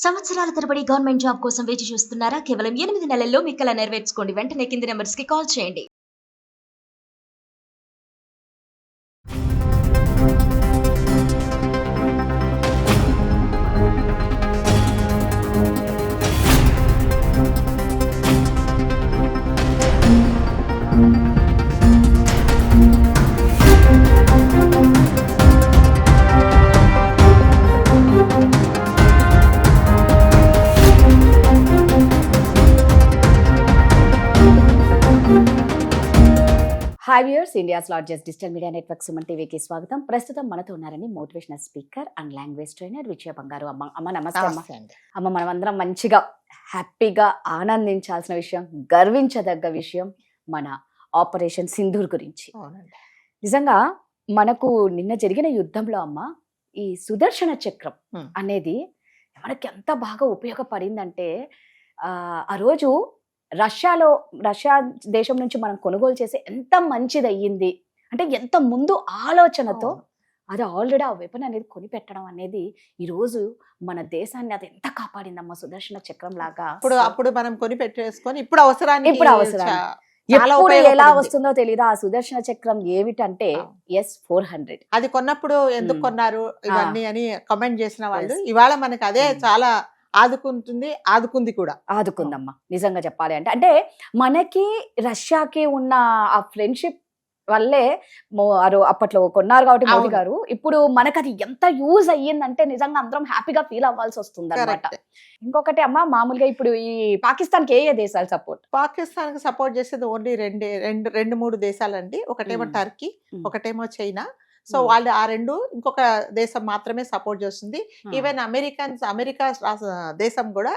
సంవత్సరాల తరబడి government job కోసం వేచి చూస్తున్నారా? కేవలం 8 నెలల్లో మీ కల నెరవేర్చుకోండి. వెంటనే కింది నంబర్స్‌కి కాల్ చేయండి. Hi viewers, India's largest digital media network Suman టీవీకి స్వాగతం. ప్రస్తుతం మనతో ఉన్నారని motivational speaker and language trainer Vijaya Bangaru. అమ్మ నమస్తే అమ్మ. అమ్మ, మనమందరం మంచిగా హ్యాపీగా ఆనందించాల్సిన విషయం, గర్వించదగ్గ విషయం మన ఆపరేషన్ సింధూర్ గురించి. నిజంగా మనకు నిన్న జరిగిన యుద్ధంలో అమ్మ ఈ సుదర్శన చక్రం అనేది మనకి ఎంత బాగా ఉపయోగపడిందంటే ఆ రోజు రష్యా దేశం నుంచి మనం కొనుగోలు చేసి ఎంత మంచిది అయ్యింది అంటే, ఎంత ముందు ఆలోచనతో అది ఆల్రెడీ ఆ వెపన్ అనేది కొనిపెట్టడం అనేది ఈ రోజు మన దేశాన్ని అది ఎంత కాపాడిందమ్మా సుదర్శన చక్రం లాగా. అప్పుడు మనం కొని పెట్టేసుకొని ఇప్పుడు అవసరాన్ని ఎప్పుడు ఎలా వస్తుందో తెలియదు. ఆ సుదర్శన చక్రం ఏమిటంటే S-400. అది కొన్నప్పుడు ఎందుకు కొన్నారు ఇవన్నీ అని కమెంట్ చేసిన వాళ్ళు ఇవాళ మనకి అదే చాలా ఆదుకుంది కూడా. ఆదుకుందమ్మా నిజంగా చెప్పాలి అంటే మనకి రష్యాకి ఉన్న ఆ ఫ్రెండ్షిప్ వల్లే అప్పట్లో కొన్నారు కాబట్టి మోదీ గారు. ఇప్పుడు మనకు అది ఎంత యూజ్ అయ్యిందంటే నిజంగా అందరం హ్యాపీగా ఫీల్ అవ్వాల్సి వస్తుంది అనమాట. ఇంకొకటి అమ్మ, మామూలుగా ఇప్పుడు ఈ పాకిస్తాన్ కి ఏ దేశాలు సపోర్ట్? పాకిస్తాన్ కి సపోర్ట్ చేసేది ఓన్లీ రెండు మూడు దేశాలండి. ఒకటేమో టర్కీ, ఒకటేమో చైనా. సో వాళ్ళు ఆ రెండు, ఇంకొక దేశం మాత్రమే సపోర్ట్ చేస్తుంది. ఈవెన్ అమెరికా దేశం కూడా,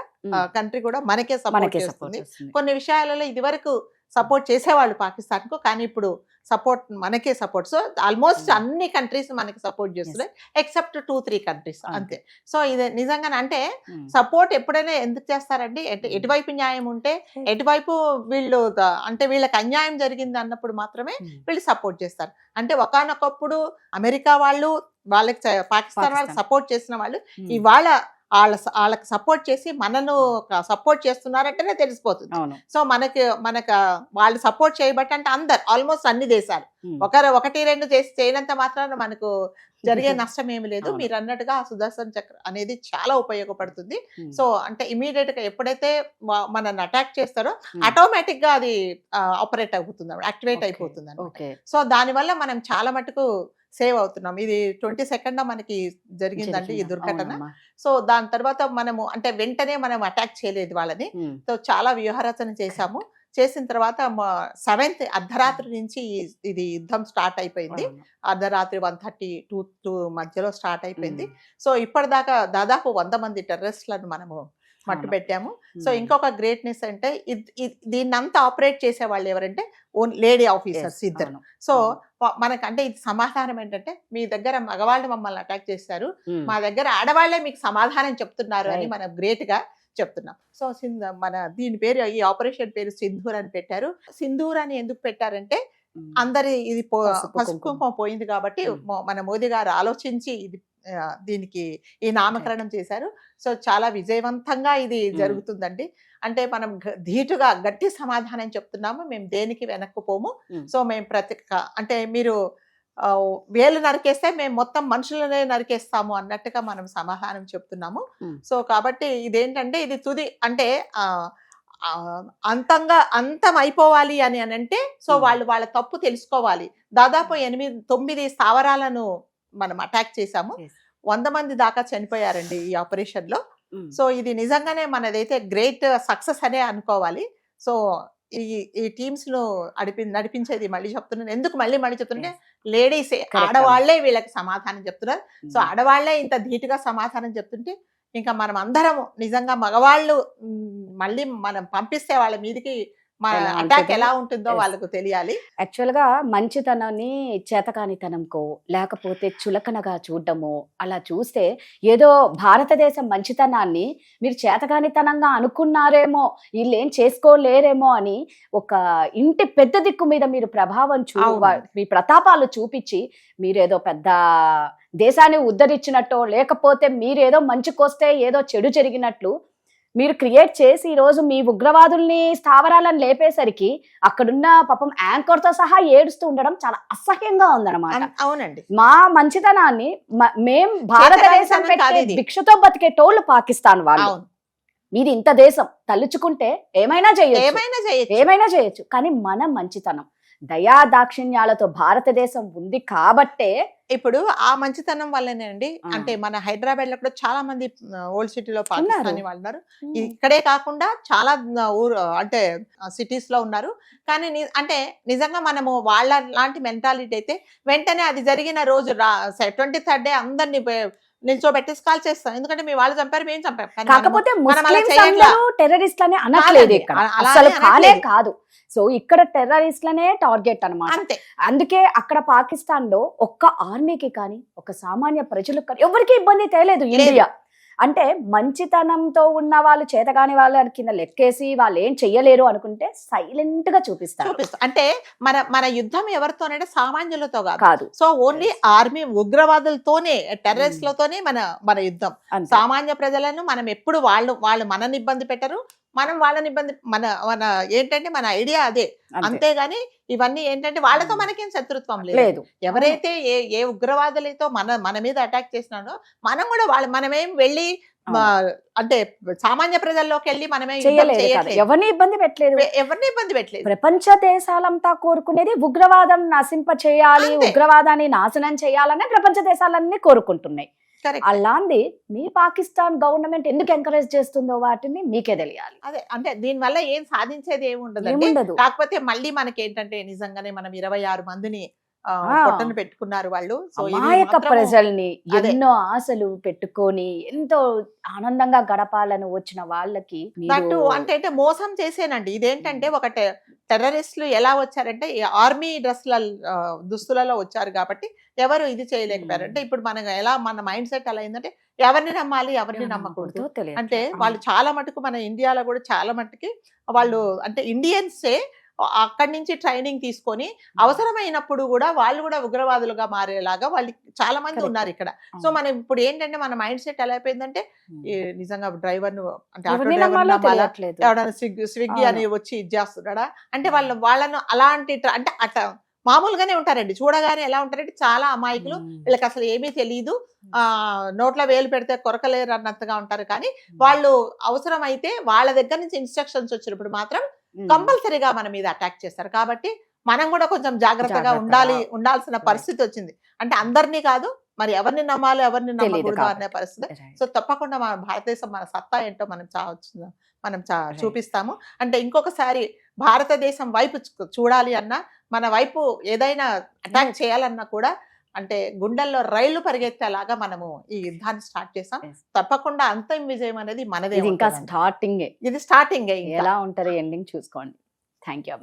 కంట్రీ కూడా మనకే సపోర్ట్ చేస్తుంది. కొన్ని విషయాలలో ఇది వరకు సపోర్ట్ చేసేవాళ్ళు పాకిస్తాన్ కు, కానీ ఇప్పుడు సపోర్ట్ మనకే సపోర్ట్. సో ఆల్మోస్ట్ అన్ని కంట్రీస్ మనకి సపోర్ట్ చేస్తున్నాయి, ఎక్సెప్ట్ 2-3 కంట్రీస్ అంతే. సో ఇది నిజంగానే అంటే సపోర్ట్ ఎప్పుడైనా ఎందుకు చేస్తారండి, ఎటువైపు న్యాయం ఉంటే ఎటువైపు వీళ్ళు అంటే వీళ్ళకి అన్యాయం జరిగింది అన్నప్పుడు మాత్రమే వీళ్ళు సపోర్ట్ చేస్తారు. అంటే ఒకానొకప్పుడు అమెరికా వాళ్ళకి పాకిస్తాన్ వాళ్ళకి సపోర్ట్ చేసిన వాళ్ళు ఇవాళ వాళ్ళకి సపోర్ట్ చేసి మనను సపోర్ట్ చేస్తున్నారంటేనే తెలిసిపోతుంది. సో మనకు వాళ్ళు సపోర్ట్ చేయబట్టి అంటే అందరు ఆల్మోస్ట్ అన్ని దేశాలు ఒకటి రెండు చేసి చేయనంత మాత్రాన మనకు జరిగే నష్టం ఏమి లేదు. మీరు అన్నట్టుగా ఆ సుదర్శన చక్ర అనేది చాలా ఉపయోగపడుతుంది. సో అంటే ఇమీడియట్ గా ఎప్పుడైతే మనల్ని అటాక్ చేస్తారో ఆటోమేటిక్ గా అది ఆపరేట్ అవుతుంది, యాక్టివేట్ అయిపోతుంది అన్నమాట. సో దానివల్ల మనం చాలా మటుకు సేవ్ అవుతున్నాం. ఇది 22nd మనకి జరిగిందండి ఈ దుర్ఘటన. సో దాని తర్వాత మనము అంటే వెంటనే మనం అటాక్ చేయలేదు వాళ్ళని. సో చాలా వ్యూహరచన చేశాము. చేసిన తర్వాత 7th అర్ధరాత్రి నుంచి ఇది యుద్ధం స్టార్ట్ అయిపోయింది. అర్ధరాత్రి 1:30-2 మధ్యలో స్టార్ట్ అయిపోయింది. సో ఇప్పటిదాకా దాదాపు 100 మంది టెర్రరిస్టులను మనము మట్టు పెట్టాము. సో ఇంకొక గ్రేట్నెస్ అంటే దీన్నంతా ఆపరేట్ చేసే వాళ్ళు ఎవరంటే లేడీ ఆఫీసర్స్ ఇద్దరు. సో మనకంటే ఇది సమాధానం ఏంటంటే, మీ దగ్గర మగవాళ్ళు మమ్మల్ని అటాక్ చేశారు, మా దగ్గర ఆడవాళ్లే మీకు సమాధానం చెప్తున్నారు అని మనం గ్రేట్ గా చెప్తున్నాం. సో దీని పేరు, ఈ ఆపరేషన్ పేరు సింధూర్ అని పెట్టారు. సింధూర్ అని ఎందుకు పెట్టారంటే అందరి ఇది పసుపు పోయింది కాబట్టి మన మోదీ గారు ఆలోచించి దీనికి ఈ నామకరణం చేశారు. సో చాలా విజయవంతంగా ఇది జరుగుతుందండి. అంటే మనం ధీటుగా గట్టి సమాధానం చెప్తున్నాము, మేము దేనికి వెనక్కుపోము. సో మేము అంటే మీరు వేలు నరికేస్తే మేము మొత్తం మనుషులనే నరికేస్తాము అన్నట్టుగా మనం సమాధానం చెప్తున్నాము. సో కాబట్టి ఇదేంటంటే ఇది తుది అంటే అంతం అయిపోవాలి అని అంటే, సో వాళ్ళ తప్పు తెలుసుకోవాలి. దాదాపు 8-9 స్థావరాలను మనం అటాక్ చేశాము. 100 మంది దాకా చనిపోయారండి ఈ ఆపరేషన్ లో. సో ఇది నిజంగానే మనదైతే గ్రేట్ సక్సెస్ అనే అనుకోవాలి. సో ఈ టీమ్స్ ను నడిపించేది మళ్ళీ చెప్తున్నాను. ఎందుకు మళ్ళీ చెప్తుంటే లేడీసే, ఆడవాళ్లే వీళ్ళకి సమాధానం చెప్తున్నారు. సో ఆడవాళ్లే ఇంత ధీటుగా సమాధానం చెప్తుంటే ఇంకా మనం అందరం నిజంగా మగవాళ్ళు మళ్ళీ మనం పంపిస్తే వాళ్ళ మీదకి అటాక్ ఎలా ఉంటుందో వాళ్ళకు తెలియాలి. యాక్చువల్ గా మంచితనాన్ని చేతకానితనంకో లేకపోతే చులకనగా చూడటమో అలా చూస్తే ఏదో భారతదేశం మంచితనాన్ని మీరు చేతకానితనంగా అనుకున్నారేమో, వీళ్ళు ఏం చేసుకోలేరేమో అని ఒక ఇంటి పెద్ద దిక్కు మీద మీరు ప్రభావం మీ ప్రతాపాలు చూపించి మీరేదో పెద్ద దేశాన్ని ఉద్ధరించినట్టో లేకపోతే మీరేదో మంచికొస్తే ఏదో చెడు జరిగినట్లు మీరు క్రియేట్ చేసి ఈ రోజు మీ ఉగ్రవాదుల్ని స్థావరాలను లేపేసరికి అక్కడున్న పాపం యాంకర్ తో సహా ఏడుస్తూ ఉండడం చాలా అసహ్యంగా ఉందన్నమాట. అవునండి. మా మంచితనాన్ని మేం భారతదేశం కాదు పెట్టే ఇది. భిక్షతో బతికేటోళ్ళు పాకిస్తాన్ వాళ్ళు. అవును. మీది ఇంత దేశం, తలుచుకుంటే ఏమైనా చేయొచ్చు. కానీ మన మంచితనం దయా దాక్షిణ్యాలతో భారతదేశం ఉంది కాబట్టే ఇప్పుడు ఆ మంచితనం వల్లనే అండి. అంటే మన హైదరాబాద్ లో కూడా చాలా మంది ఓల్డ్ సిటీలో పాకిస్తానీ వాళ్ళు ఉన్నారు. ఇక్కడే కాకుండా చాలా ఊరు అంటే సిటీస్ లో ఉన్నారు. కానీ అంటే నిజంగా మనము వాళ్ళ లాంటి మెంటాలిటీ అయితే వెంటనే అది జరిగిన రోజు 23rd అందరినీ నిల్చోబెట్టేసి కాల్ చేస్తాం. ఎందుకంటే మీ వాళ్ళు చంపారు, మేము చంపాం. కాకపోతే టెర్రరిస్ట్లని అనట్లేదు ఇక్కడ, అసలు కానే కాదు. సో ఇక్కడ టెర్రరిస్ట్లనే టార్గెట్ అన్నమాట. అంతే. అందుకే అక్కడ పాకిస్తాన్ లో ఒక్క ఆర్మీకి కానీ ఒక సామాన్య ప్రజలకు కానీ ఎవరికి ఇబ్బంది తేలేదు ఇండియా. అంటే మంచితనంతో ఉన్న వాళ్ళు చేతగాని వాళ్ళ కింద లెక్కేసి వాళ్ళు ఏం చెయ్యలేరు అనుకుంటే సైలెంట్ గా చూపిస్తారు. అంటే మన యుద్ధం ఎవరితోనంటే సామాన్యులతో కాదు. సో ఓన్లీ ఆర్మీ ఉగ్రవాదులతోనే, టెర్రరిస్ట్లతోనే మన యుద్ధం. సామాన్య ప్రజలను మనం ఎప్పుడు వాళ్ళు మనని ఇబ్బంది పెట్టరు, మనం వాళ్ళని ఇబ్బంది మన ఏంటంటే మన ఐడియా అదే. అంతేగాని ఇవన్నీ ఏంటంటే వాళ్ళతో మనకేం శత్రుత్వం లేదు. ఎవరైతే ఏ ఉగ్రవాదులతో మన మీద అటాక్ చేసినాడో మనం కూడా మనమేం వెళ్ళి అంటే సామాన్య ప్రజల్లోకి వెళ్ళి మనమే ఎవరిని ఇబ్బంది పెట్టలేదు. ప్రపంచ దేశాలంతా కోరుకునేది ఉగ్రవాదం నశింప చేయాలి, ఉగ్రవాదాన్ని నాశనం చేయాలనే ప్రపంచ దేశాలన్నీ కోరుకుంటున్నాయి. అలాంటి మీ పాకిస్తాన్ గవర్నమెంట్ ఎందుకు ఎంకరేజ్ చేస్తుందో వాటిని మీకే తెలియాలి. అదే అంటే దీని వల్ల ఏం సాధించేది ఏముండదు. కాకపోతే మళ్ళీ మనకి ఏంటంటే నిజంగానే మనం 26 మందిని పొట్టను పెట్టుకున్నారు వాళ్ళు. అమాయక ప్రజల్ని ఎన్నో ఆశలు పెట్టుకొని ఎంతో ఆనందంగా గడపాలని వచ్చిన వాళ్ళకి అంటే మోసం చేసేనండి. ఇదేంటంటే ఒక టెర్రరిస్టులు ఎలా వచ్చారంటే ఆర్మీ దుస్తులలో వచ్చారు కాబట్టి ఎవరు ఇది చేయలేకపోయారు. అంటే ఇప్పుడు మన మైండ్ సెట్ ఎలా అయిందంటే ఎవరిని నమ్మాలి, ఎవరిని నమ్మకూడదు. అంటే వాళ్ళు చాలా మటుకు మన ఇండియాలో కూడా చాలా మటుకి వాళ్ళు అంటే ఇండియన్సే అక్కడి నుంచి ట్రైనింగ్ తీసుకొని అవసరమైనప్పుడు కూడా వాళ్ళు కూడా ఉగ్రవాదులుగా మారేలాగా వాళ్ళు చాలా మంది ఉన్నారు ఇక్కడ. సో మనం ఇప్పుడు ఏంటంటే మన మైండ్ సెట్ ఎలా అయిపోయిందంటే నిజంగా డ్రైవర్ ను అంటే ఎవడైనా స్విగ్గీ అని వచ్చి ఇచ్చేస్తున్నాడా అంటే వాళ్ళను అలాంటి అంటే అట్లా మామూలుగానే ఉంటారండి. చూడగానే ఎలా ఉంటారంటే చాలా అమాయకులు, వీళ్ళకి అసలు ఏమీ తెలియదు, నోట్లో వేలు పెడితే కొరకలేరు అన్నట్టుగా ఉంటారు. కానీ వాళ్ళు అవసరమైతే వాళ్ళ దగ్గర నుంచి ఇన్స్ట్రక్షన్స్ వచ్చినప్పుడు మాత్రం కంపల్సరీగా మన మీద అటాక్ చేస్తారు. కాబట్టి మనం కూడా కొంచెం జాగ్రత్తగా ఉండాల్సిన పరిస్థితి వచ్చింది. అంటే అందరినీ కాదు, మరి ఎవరిని నమ్మాలో ఎవరిని నమ్మకూడదు అనే పరిస్థితి. సో తప్పకుండా మన భారతదేశం మన సత్తా ఏంటో మనం చూపిస్తాము. అంటే ఇంకొకసారి భారతదేశం వైపు చూడాలి అన్నా, మన వైపు ఏదైనా అటాక్ చేయాలన్నా కూడా అంటే గుండెల్లో రైళ్లు పరిగెత్తేలాగా మనము ఈ యుద్ధాన్ని స్టార్ట్ చేసాం. తప్పకుండా అంతిమ విజయం అనేది మనదే. ఇంకా స్టార్టింగ్, ఇది స్టార్టింగ్. ఎలా ఉంటది ఎండింగ్ చూసుకోండి. Thank you.